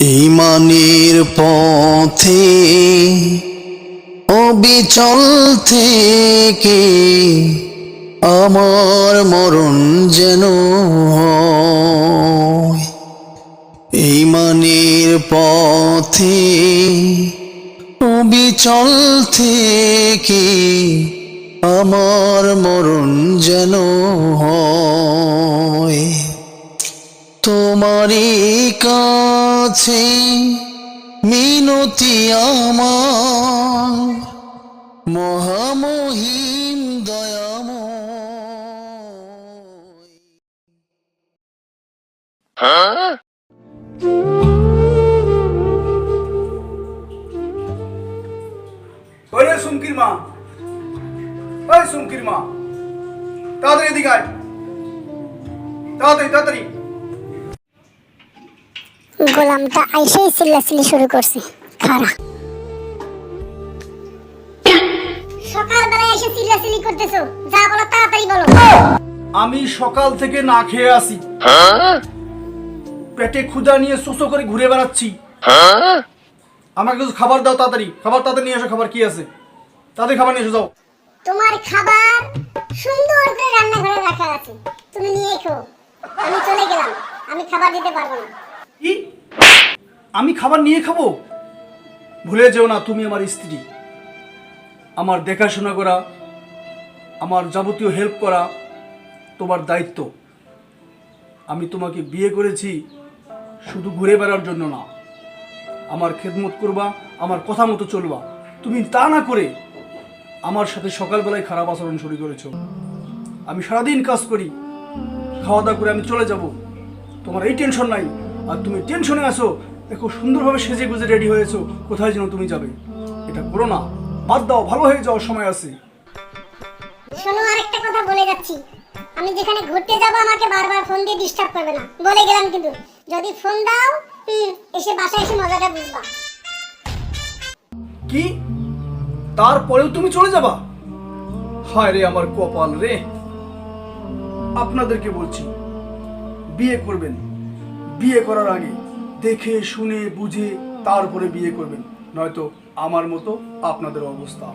ঈমানের পথে অবিচল থেকে আমার মরণ যেন হয়। ঈমানের পথে অবিচল থেকে আমার মরণ যেন হয়। তোমারই কাছে মিনতি আমার, মহামহিম দয়াময়। ওরে সুমকির মা, ওই সুমকির মা, তাড়াতাড়ি এদিকে আয়, তাড়াতাড়ি তাড়াতাড়ি। গোলামটা আইসেই চিল্লাচিল্লি শুরু করছে। খারা সকালবেলায় এসে চিল্লাচিল্লি করতেছো, যা বলো তাড়াতাড়ি বলো। আমি সকাল থেকে না খেয়ে আসি, পেটে ক্ষুধা নিয়ে শোষো করে ঘুরে বেড়াচ্ছি। আমাকে কিছু খাবার দাও, তাড়াতাড়ি খাবার তাড়াতাড়ি নিয়ে এসো। খাবার কি আছে? তাড়াতাড়ি খাবার নিয়ে এসো, যাও। তোমার খাবার সুন্দর করে রান্নাঘরে রাখা আছে, তুমি নিয়ে এসো। আমি চলে গেলাম, আমি খাবার দিতে পারবো না। কি? আমি খাবার নিয়ে খাবো? ভুলে যেও না, তুমি আমার স্ত্রী। আমার দেখাশোনা করা, আমার যাবতীয় হেল্প করা তোমার দায়িত্ব। আমি তোমাকে বিয়ে করেছি শুধু ঘুরে বেড়ার জন্য না, আমার খেদমত করবা, আমার কথা মতো চলবা। তুমি তা না করে আমার সাথে সকালবেলায় খারাপ আচরণ শুরু করেছো। আমি সারাদিন কাজ করি, খাওয়া দাওয়া করে আমি চলে যাব, তোমার এই টেনশন নাই। আর তুমি টেনশনে আছো, দেখো সুন্দরভাবে সেজে গুজে রেডি হয়েছো, কোথায় যেন তুমি যাবে। এটা করো না, বাদ দাও, ভালো হয়ে যাওয়ার সময় আছে। শোনো, আরেকটা কথা বলে যাচ্ছি, আমি যেখানে ঘুরতে যাব আমাকে বারবার ফোন দিয়ে ডিস্টার্ব করবে না, বলে গেলাম। কিন্তু যদি ফোন দাও, এসে বাসায় এসে মজাটা বুঝবা। কি? তারপরেও তুমি চলে যাবা? হায় রে আমার কপাল রে। আপনাদেরকে বলছি, বিয়ে করবেন, বিয়ে করার আগে দেখে শুনে বুঝে তারপরে বিয়ে করবেন, নয়তো আমার মতো আপনাদের অবস্থা।